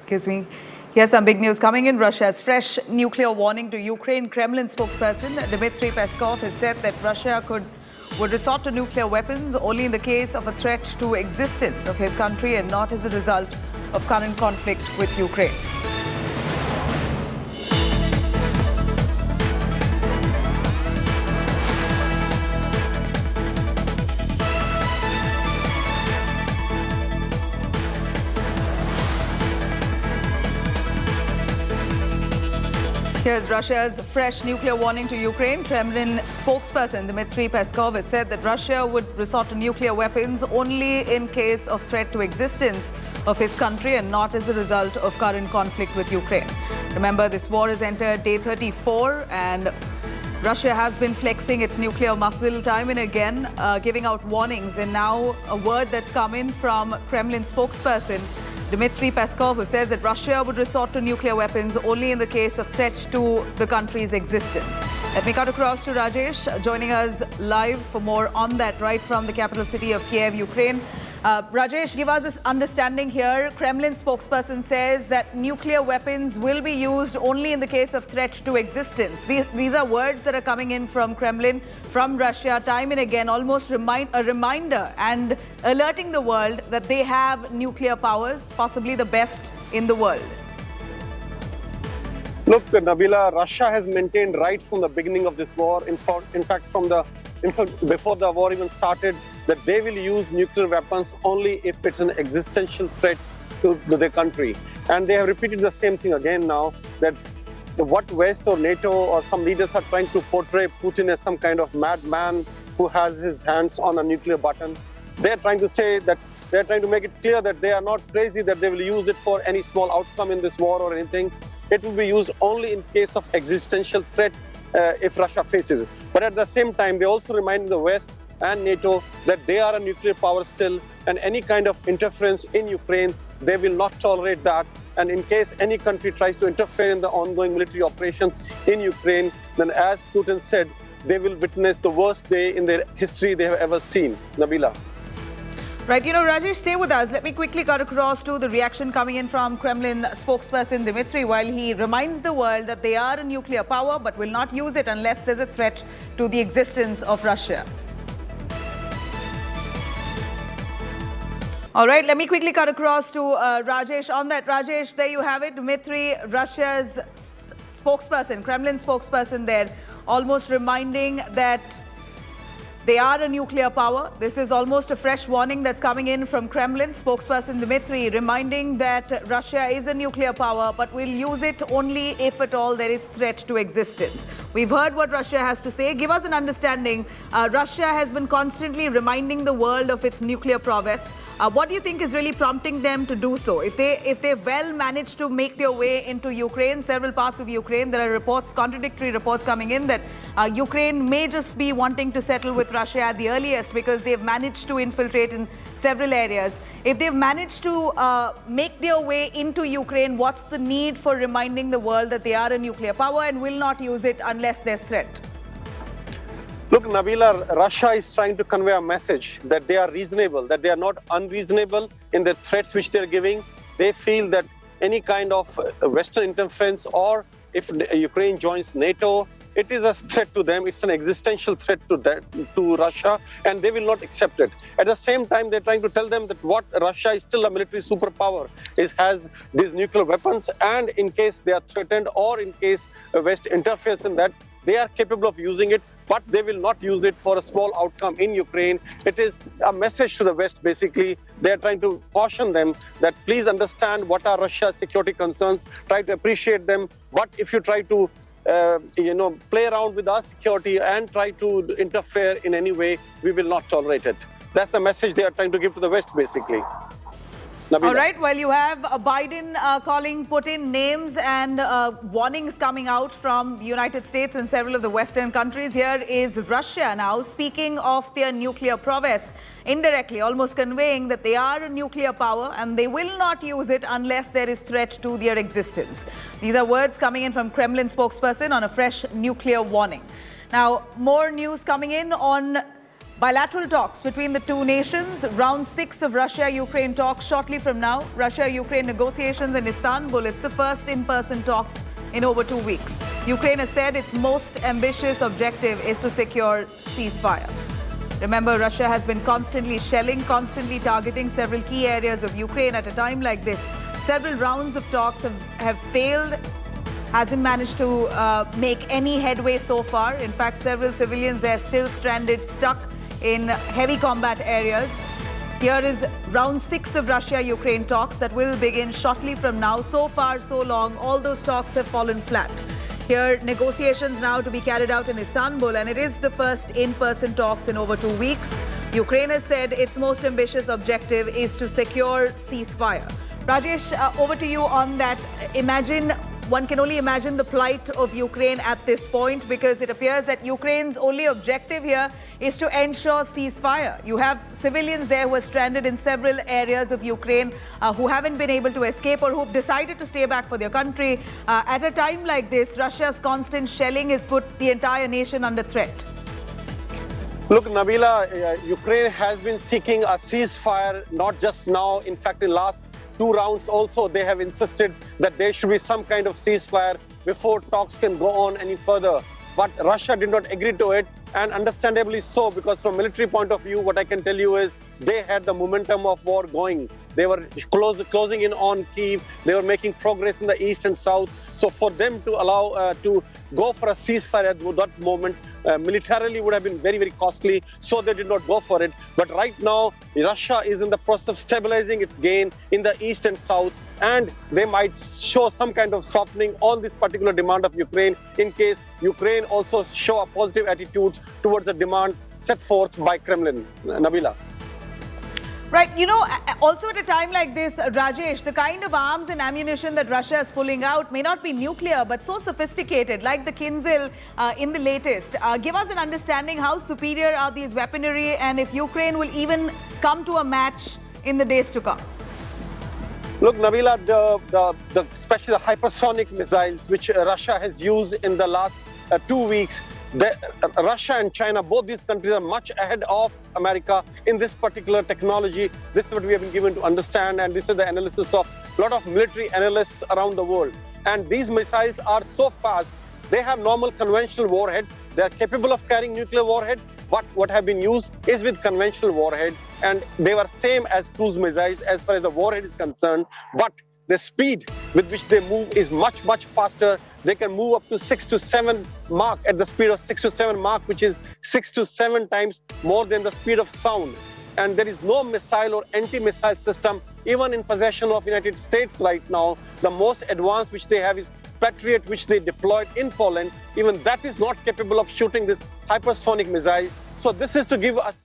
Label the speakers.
Speaker 1: Excuse me. Here's some big news coming in. Russia's fresh nuclear warning to Ukraine. Kremlin spokesperson Dmitry Peskov has said that Russia would resort to nuclear weapons only in the case of a threat to existence of his country and not as a result of current conflict with Ukraine. Here's Russia's fresh nuclear warning to Ukraine. Kremlin spokesperson Dmitry Peskov has said that Russia would resort to nuclear weapons only in case of threat to existence of his country and not as a result of current conflict with Ukraine. Remember, this war has entered day 34 and Russia has been flexing its nuclear muscle time and again, giving out warnings. And now a word that's come in from Kremlin spokesperson Dmitry Peskov, who says that Russia would resort to nuclear weapons only in the case of threat to the country's existence. Let me cut across to Rajesh, joining us live for more on that, right from the capital city of Kiev, Ukraine. Rajesh, give us this understanding here. Kremlin spokesperson says that nuclear weapons will be used only in the case of threat to existence. These are words that are coming in from Kremlin, from Russia, time and again, almost a reminder and alerting the world that they have nuclear powers, possibly the best in the world.
Speaker 2: Look, Nabila, Russia has maintained right from the beginning of this war, in fact, before the war even started, that they will use nuclear weapons only if it's an existential threat to their country. And they have repeated the same thing again now, that what West or NATO or some leaders are trying to portray Putin as some kind of madman who has his hands on a nuclear button. They're trying to say that they're trying to make it clear that they are not crazy, that they will use it for any small outcome in this war or anything. It will be used only in case of existential threat if Russia faces it. But at the same time, they also remind the West and NATO that they are a nuclear power still, and any kind of interference in Ukraine, they will not tolerate that. And in case any country tries to interfere in the ongoing military operations in Ukraine, then as Putin said, they will witness the worst day in their history they have ever seen. Nabila.
Speaker 1: Right, Rajesh, stay with us. Let me quickly cut across to the reaction coming in from Kremlin spokesperson Dmitry, while he reminds the world that they are a nuclear power but will not use it unless there's a threat to the existence of Russia. All right, let me quickly cut across to Rajesh on that. Rajesh, there you have it. Dmitry, Russia's spokesperson, Kremlin spokesperson there, almost reminding that they are a nuclear power. This is almost a fresh warning that's coming in from Kremlin spokesperson Dmitry, reminding that Russia is a nuclear power, but will use it only if at all there is threat to existence. We've heard what Russia has to say. Give us an understanding. Russia has been constantly reminding the world of its nuclear prowess. What do you think is really prompting them to do so? If they well managed to make their way into Ukraine, several parts of Ukraine, there are reports, contradictory reports coming in that Ukraine may just be wanting to settle with Russia at the earliest because they've managed to infiltrate in several areas. If they've managed to make their way into Ukraine, what's the need for reminding the world that they are a nuclear power and will not use it unless there's threat?
Speaker 2: Look, Nabila, Russia is trying to convey a message that they are reasonable, that they are not unreasonable in the threats which they're giving. They feel that any kind of Western interference, or if Ukraine joins NATO, it is a threat to them. It's an existential threat to Russia, and they will not accept it. At the same time, they're trying to tell them that what Russia is still a military superpower, has these nuclear weapons, and in case they are threatened or in case West interferes in that, they are capable of using it, but they will not use it for a small outcome in Ukraine. It is a message to the West, basically. They're trying to caution them that please understand what are Russia's security concerns, try to appreciate them, but if you try to play around with our security and try to interfere in any way, we will not tolerate it. That's the message they are trying to give to the West, basically. Nabila.
Speaker 1: All right, well, you have Biden calling Putin names and warnings coming out from the United States and several of the Western countries. Here is Russia now speaking of their nuclear prowess, indirectly almost conveying that they are a nuclear power and they will not use it unless there is threat to their existence. These are words coming in from Kremlin spokesperson on a fresh nuclear warning. Now, more news coming in on Bilateral talks between the two nations. Round 6 of Russia-Ukraine talks shortly from now. Russia-Ukraine negotiations in Istanbul. It's the first in-person talks in over 2 weeks. Ukraine has said its most ambitious objective is to secure ceasefire. Remember, Russia has been constantly shelling, constantly targeting several key areas of Ukraine at a time like this. Several rounds of talks have failed, hasn't managed to make any headway so far. In fact, several civilians there still stranded, stuck in heavy combat areas. Here is round 6 of Russia-Ukraine talks that will begin shortly from now. So far, so long, all those talks have fallen flat. Here, negotiations now to be carried out in Istanbul, and it is the first in-person talks in over 2 weeks. Ukraine has said its most ambitious objective is to secure ceasefire. Rajesh, over to you on that. One can only imagine the plight of Ukraine at this point, because it appears that Ukraine's only objective here is to ensure ceasefire. You have civilians there who are stranded in several areas of Ukraine who haven't been able to escape or who've decided to stay back for their country. At a time like this, Russia's constant shelling has put the entire nation under threat.
Speaker 2: Look, Nabila, Ukraine has been seeking a ceasefire, not just now. In fact, in last 2 rounds also, they have insisted that there should be some kind of ceasefire before talks can go on any further. But Russia did not agree to it, and understandably so, because from military point of view, what I can tell you is they had the momentum of war going. They were closing in on Kyiv. They were making progress in the east and south. So for them to allow to go for a ceasefire at that moment militarily would have been very, very costly. So they did not go for it. But right now, Russia is in the process of stabilizing its gain in the east and south, and they might show some kind of softening on this particular demand of Ukraine in case Ukraine also show a positive attitude towards the demand set forth by Kremlin. Nabila.
Speaker 1: Right. You know, also at a time like this, Rajesh, the kind of arms and ammunition that Russia is pulling out may not be nuclear, but so sophisticated, like the Kinzhal in the latest. Give us an understanding how superior are these weaponry, and if Ukraine will even come to a match in the days to come.
Speaker 2: Look, Nabila, especially the hypersonic missiles which Russia has used in the last 2 weeks, Russia and China, both these countries are much ahead of America in this particular technology. This is what we have been given to understand, and this is the analysis of a lot of military analysts around the world. And these missiles are so fast. They have normal conventional warhead. They are capable of carrying nuclear warhead, but what have been used is with conventional warhead, and they were same as cruise missiles as far as the warhead is concerned. But the speed with which they move is much, much faster. They can move up to 6 to 7 Mach, at the speed of 6 to 7 Mach, which is 6 to 7 times more than the speed of sound. And there is no missile or anti-missile system even in possession of United States right now. The most advanced which they have is Patriot, which they deployed in Poland. Even that is not capable of shooting this hypersonic missiles. So this is to give us